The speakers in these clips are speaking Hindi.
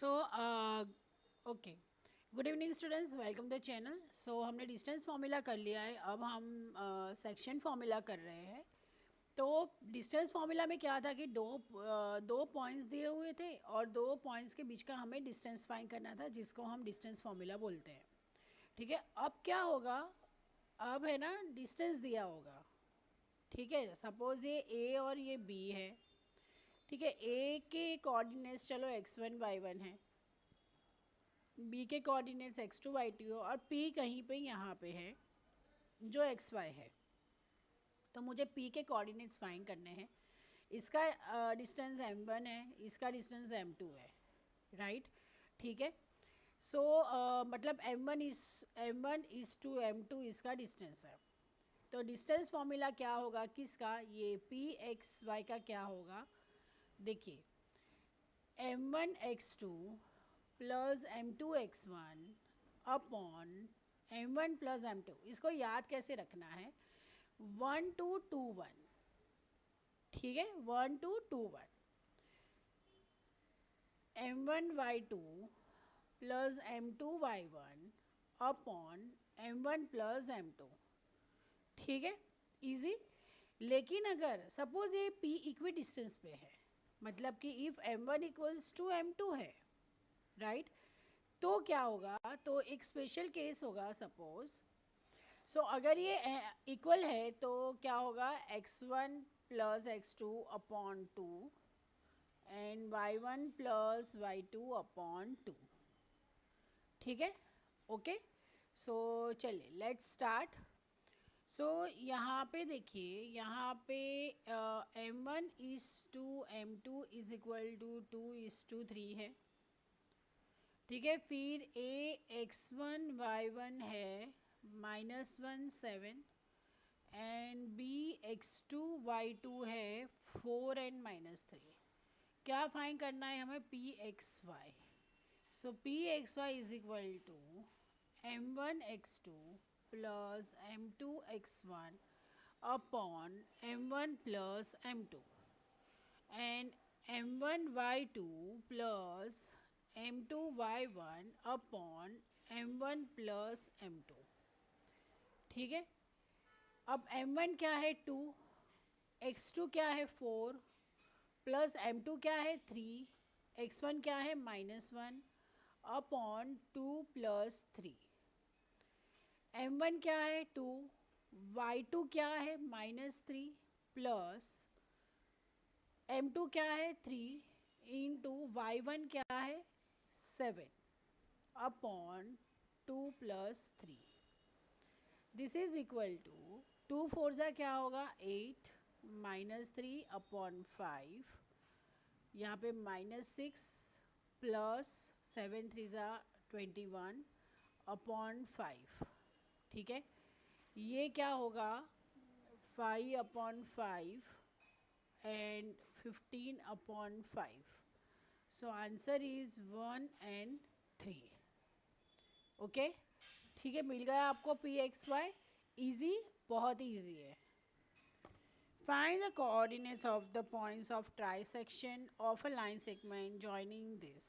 So okay, good evening students, welcome the channel. So हमने डिस्टेंस फार्मूला कर लिया है, अब हम सेक्शन फार्मूला कर रहे हैं। तो डिस्टेंस फार्मूला में क्या था कि दो पॉइंट्स दिए हुए थे और दो पॉइंट्स के बीच का हमें डिस्टेंस फाइंड करना था, जिसको हम डिस्टेंस फार्मूला बोलते हैं। ठीक है, अब क्या होगा, अब है ना डिस्टेंस दिया होगा। ठीक है, सपोज ये ए और ये बी है। ठीक है, ए के कोऑर्डिनेट्स चलो x1 y1 है, बी के कोऑर्डिनेट्स x2 y2 और पी कहीं पे यहाँ पे है जो xy है। तो मुझे पी के कोऑर्डिनेट्स फाइंड करने हैं। इसका डिस्टेंस m1 है, इसका डिस्टेंस m2 है, राइट। ठीक है, सो मतलब m1 is to m2 इसका डिस्टेंस है। तो डिस्टेंस फॉर्मूला क्या होगा किसका, ये पी एक्स वाई का क्या होगा, देखिए m1 x2 plus m2 x1 upon m1 plus m2। इसको याद कैसे रखना है, 1 2 2 1। ठीक है, 1 2 2 1 m1 y2 plus m2 y1 upon m1 plus m2। ठीक है, इजी। लेकिन अगर सपोज ये p इक्वी डिस्टेंस पे है, मतलब कि if m1 equals to m2 है, राइट, तो क्या होगा, तो एक स्पेशल केस होगा सपोज। सो अगर ये इक्वल है तो क्या होगा, x1 plus x2 upon 2 and y1 plus y2 upon 2। ठीक है, ओके। सो चलिए लेट्स स्टार्ट। सो यहाँ पे देखिए, यहाँ पे m1 is to m2 is equal to 2 is to 3 है। ठीक है, फिर x1 y1 है -1 7 एंड x2 y2 है 4 एंड -3। क्या फाइंड करना है हमें, P X Y. So P X Y is equal to m1 x2 plus m2 x1 upon m1 plus m2 and m1 y2 plus m2 y1 upon m1 plus m2। ठीक है, अब m1 क्या है 2, x2 क्या है 4, प्लस m2 क्या है 3, x1 क्या है -1 अपॉन 2 प्लस 3। m1 क्या है 2, y2 क्या है -3 प्लस m2 क्या है 3 इंटू y1 क्या है 7 upon 2 plus 3। This is equal to 2 4 ज़ा क्या होगा 8 -3 अपॉन 5, यहाँ पे -6 प्लस 7 3 ज़ा 21 अपॉन 5। ठीक है, ये क्या होगा 5 upon 5 and 15 upon 5। So answer is 1 and 3। Okay, ठीक है, मिल गया आपको पी एक्स वाई। ईजी, बहुत ही ईजी है। Find the coordinates of the points of trisection of a line segment joining this.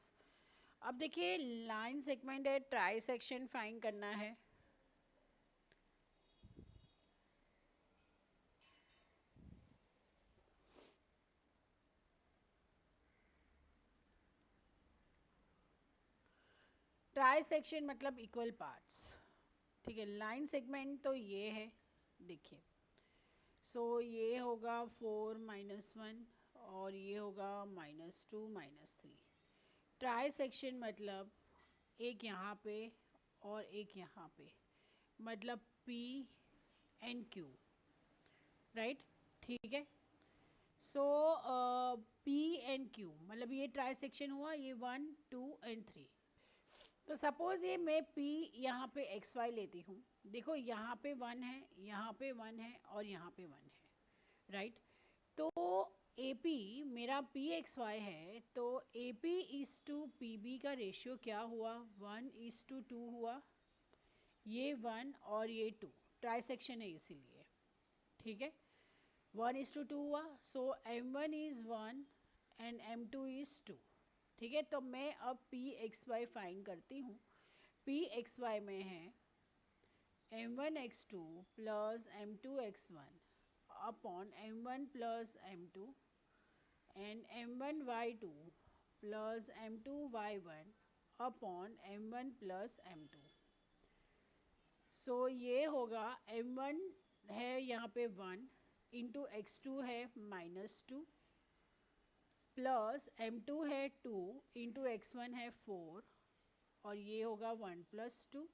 अब देखिए लाइन सेगमेंट है, ट्राइसेक्शन फाइंड करना है। ट्राइसेक्शन मतलब इक्वल पार्ट्स। ठीक है, लाइन सेगमेंट तो ये है, देखिए। सो ये होगा 4 -1 और ये होगा -2 -3। ट्राई सेक्शन मतलब एक यहाँ पे और एक यहाँ पे, मतलब P एंड Q, राइट। ठीक है, सो P एंड Q मतलब ये ट्राई सेक्शन हुआ, ये 1 2 एंड 3। तो सपोज़ ये मैं P यहाँ पे एक्स वाई लेती हूँ। देखो यहाँ पे 1 है, यहाँ पे 1 है और यहाँ पे 1 है, राइट। तो ए पी मेरा पी एक्स वाई है, तो A P is to P B का रेशियो क्या हुआ, 1:2 हुआ। ये 1 और ये 2 ट्राइसेक्शन है इसीलिए। ठीक है, 1:2 हुआ। सो m1 is 1 and m2 is 2। ठीक है, तो मैं अब पी एक्स वाई फाइंड करती हूँ. पी एक्स वाई में है m1 x2 plus m2 x1 upon m1 plus m2 and m1 y2 plus m2 y1 upon m1 plus m2. सो ये होगा m1 है यहाँ पे 1 इंटू x2 है -2 प्लस m2 है 2 इंटू x1 है 4 और ये होगा 1 प्लस 2.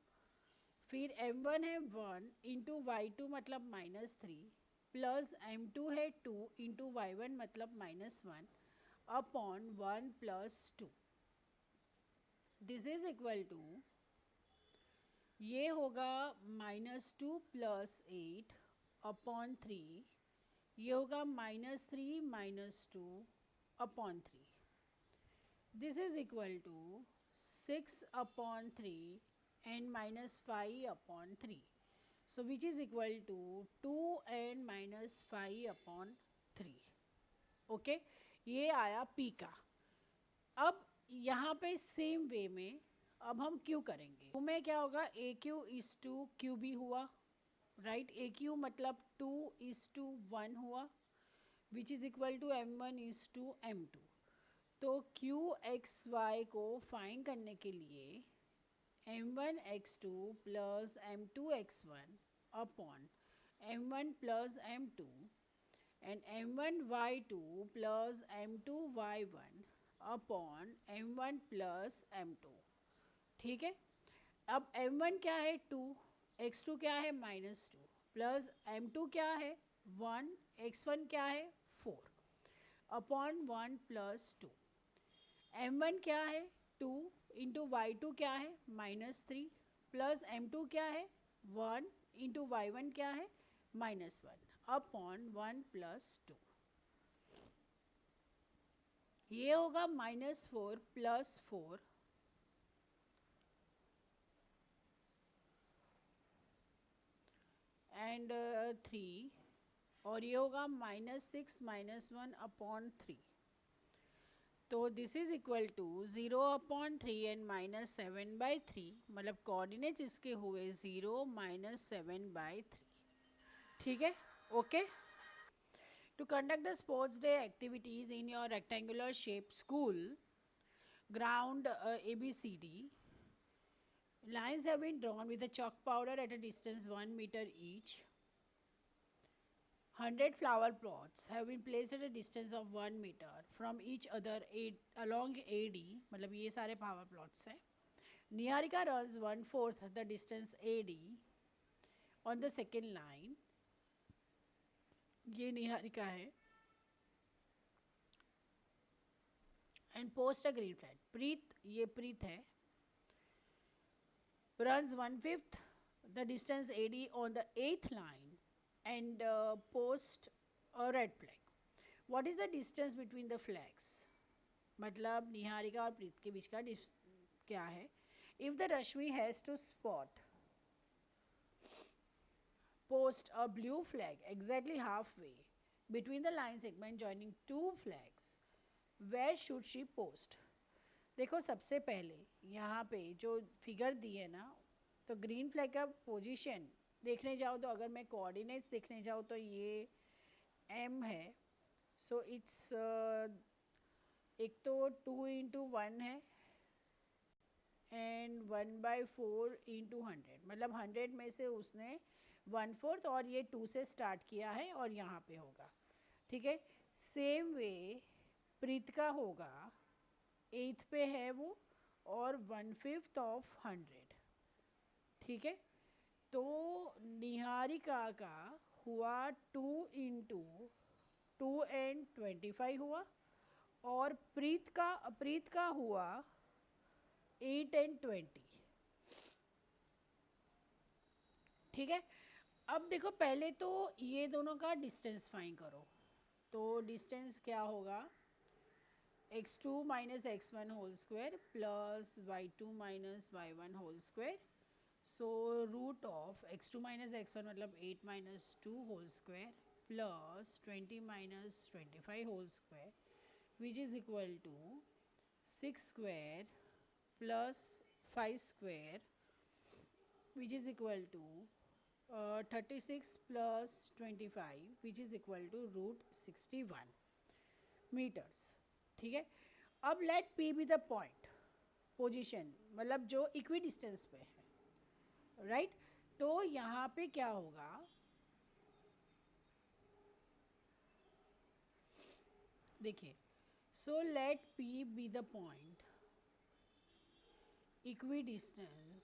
फिर m1 है 1 इंटू y2 मतलब -3 प्लस m2 है 2 इंटू y1 मतलब -1 upon 1 plus 2. This is equal to, ये होगा -2 प्लस 8 अपॉन 3, ये होगा -3 -2 upon 3. This is equal to 6 upon 3 and -5 upon 3. So which is equal to 2 and -5 upon 3. Okay, ये आया P का. अब यहाँ पे सेम वे में अब हम Q करेंगे. Q में क्या होगा, AQ इज टू QB हुआ, राइट. AQ मतलब 2 इज टू 1 हुआ, which is equal to M1 is to M2. तो QXY को फाइंड करने के लिए m1 x2 plus m2 x1 upon m1 plus m2 and m1 y2 plus m2 y1 upon m1 plus m2. ठीक है, अब m1 क्या है 2, x2 क्या है -2 प्लस m2 क्या है 1, x1 क्या है 4 अपॉन 1 प्लस 2. m1 क्या है 2 इंटू y2 क्या है -3 प्लस m2 क्या है 1 इंटू y1 क्या है -1 अपॉन 1 प्लस 2. ये होगा -4 प्लस 4 एंड 3 और ये होगा -6 -1 अपॉन 3. तो this is equal to 0 upon 3 and -7/3, मतलब कोऑर्डिनेट्स इसके हुए 0 -7/3. ठीक है, okay. To conduct the sports day activities in your rectangular shape school ground ABCD, lines have been drawn with a chalk powder at a distance 1 meter each. 100 flower plots have been placed at a distance of 1 meter from each other along AD, मतलब ये सारे flower plots हैं. Niharika runs 1/4 the distance AD on the second line. ये निहारिका है. And post a green flag. प्रीत, ये प्रीत है. Runs 1/5 the distance AD on the 8th line and post a red flag. What is the distance between the flags? मतलब निहारिका और प्रीत के बीच का क्या है. If the Rashmi has to spot post a blue flag exactly halfway between the line segment joining two flags, where should she post? देखो, सबसे पहले यहाँ पे जो फिगर दी है ना, तो ग्रीन फ्लैग का पोजीशन देखने जाओ तो अगर मैं कोऑर्डिनेट्स देखने जाऊँ तो ये m है. सो इट्स एक तो 2 इंटू 1 है एंड 1/4 इंटू 100, मतलब 100 में से उसने 1/4 और ये 2 से स्टार्ट किया है और यहाँ पे होगा. ठीक है, सेम वे प्रीत का होगा, 8th पे है वो और 1/5 ऑफ 100. ठीक है, तो निहारिका का हुआ 2 इंटू 2 एंड 25 हुआ और प्रीत का हुआ 8 एंड 20. ठीक है, अब देखो पहले तो ये दोनों का डिस्टेंस फाइंड करो. तो डिस्टेंस क्या होगा, x2 minus x1 whole square plus y2 minus y1 whole square. So root of x2 minus x1 मतलब 8 minus 2 whole square plus 20 minus 25 whole square which is equal to 6 square plus 5 square which is equal to 36 plus 25 which is equal to √61 meters. ठीक है. अब let P be the point position, मतलब जो इक्वी डिस्टेंस पे है, राइट. तो यहाँ पे क्या होगा, देखिए, so let P be the point equi distance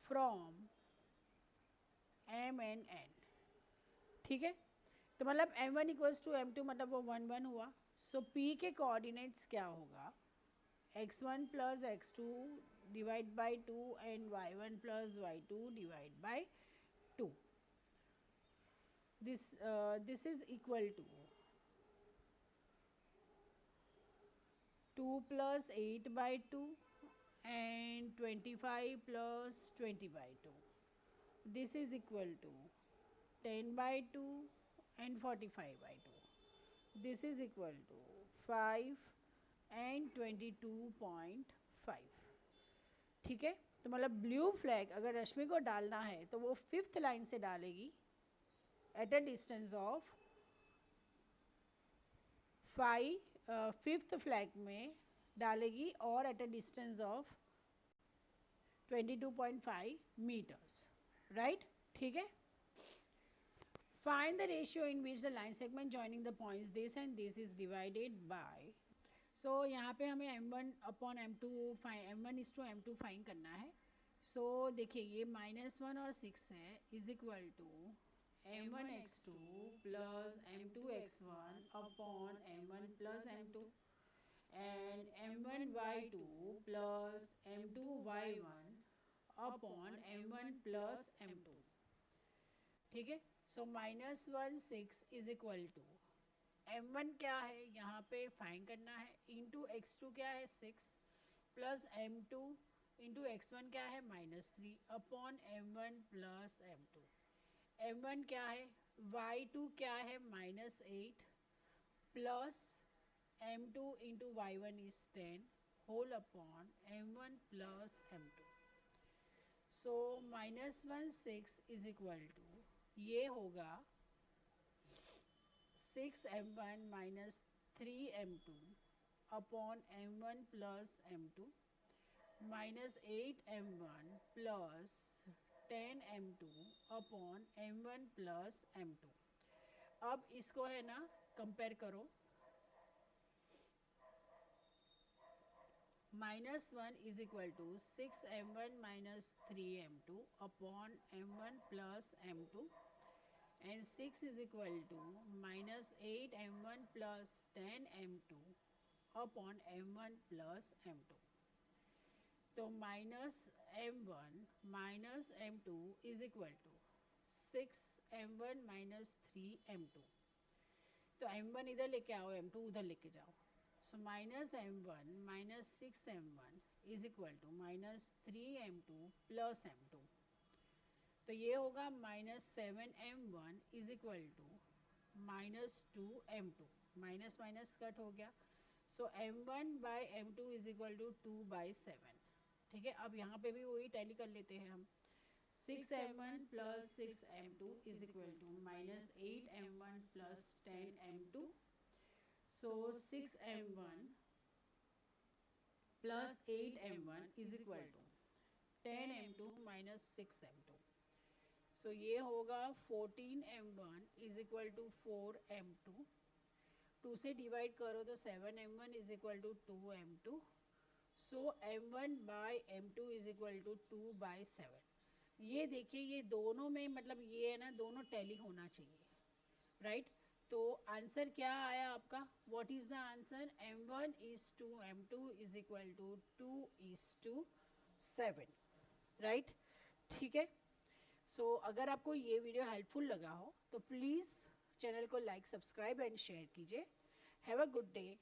from M and N. ठीक है. तो मतलब M1 इक्वल्स टू M2 मतलब वो 1 1 हुआ. सो P के कोऑर्डिनेट्स क्या होगा, x1 plus x2 divide by 2 and y1 plus y2 divide by 2. This is equal to 2 plus 8 by 2 and 25 plus 20 by 2. This is equal to 10 by 2 and 45 by 2. This is equal to 5 and 22.5. ठीक है. तो मतलब ब्लू फ्लैग अगर रश्मि को डालना है तो वो 5th लाइन से डालेगी at a distance of 5th flag में डालेगी और at a distance of 22.5 meters, right? ठीक है. Find the ratio in which the line segment joining the points this and this is divided by. So यहाँ पे हमें m1 upon m2 m1:m2 find करना है. So देखिए ये -1 और 6 है is equal to m1x2 plus m2x1 upon m1 plus m2 and m1y2 plus m2y1 upon m1 plus m2. ठीक है. सो -1 6 इज इक्वल टू m1 क्या है यहाँ पे फाइंड करना है इंटू x2 क्या है 6 प्लस m2 इंटू x1 क्या है -3 upon m1 plus m2. m1 क्या है, y2 क्या है -8 plus m2 into y1 is 10 whole upon m1 plus m2. So -1 6 is equal to ये होगा 6m1 minus 3m2 upon m1 plus m2 minus 8m1 plus 10m2 upon m1 plus m2. अब इसको है ना कंपेयर करो. -1 is equal to 6m1 minus 3m2 upon m1 plus m2 and 6 is equal to -8m1 plus 10m2 upon m1 plus m2. तो -m1 minus m2 is equal to 6m1 minus 3m2. तो m1 इधर लेके आओ, m2 उधर लेके जाओ. So -m1 minus 6m1 is equal to -3m2 plus m2. तो ये होगा -7m1 is equal to -2m2. Minus minus cut हो गया. सो m1 by m2 is equal to 2/7. ठीक है. अब यहाँ पे भी वही टैली कर लेते हैं हम. 6m1 plus 6m2 is equal to -8m1 plus 10m2. So 6m1 plus 8m1 is equal to 10m2 minus 6m2. So ये होगा 14m1 is equal to 4m2. 2 से डिवाइड करो तो 7m1 is equal to 2m2. So m1 by m2 is equal to 2/7. ये देखिए ये दोनों में मतलब ये है ना दोनों टैली होना चाहिए, राइट. तो आंसर क्या आया आपका, what is the answer, m1 is to m2 is equal to 2:7, right. ठीक है. सो अगर आपको ये वीडियो हेल्पफुल लगा हो तो प्लीज़ चैनल को लाइक सब्सक्राइब एंड शेयर कीजिए. Have a good day.